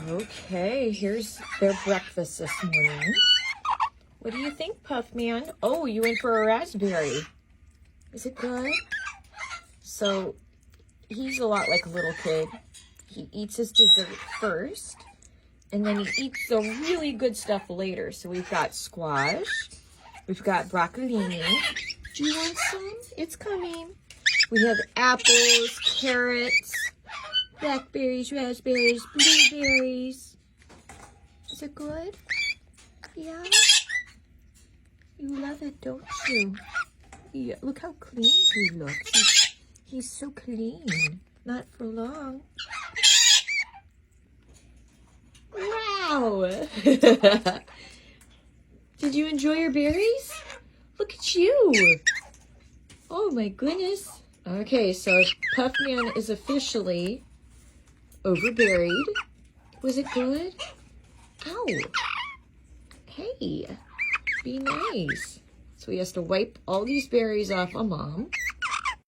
Okay, here's their breakfast this morning. What do you think, Puffman? Oh, you went for a raspberry. Is it good? So, he's a lot like a little kid. He eats his dessert first, and then he eats the really good stuff later. So we've got squash, we've got broccolini. Do you want some? It's coming. We have apples, carrots, blackberries, raspberries, blueberries. Is it good? Yeah? You love it, don't you? Yeah, look how clean he looks. He's so clean. Not for long. Wow! Did you enjoy your berries? Look at you! Oh my goodness. Okay, so Puffman is officially overberried. Was it good? Ow! Hey, be nice. So he has to wipe all these berries off of Mom.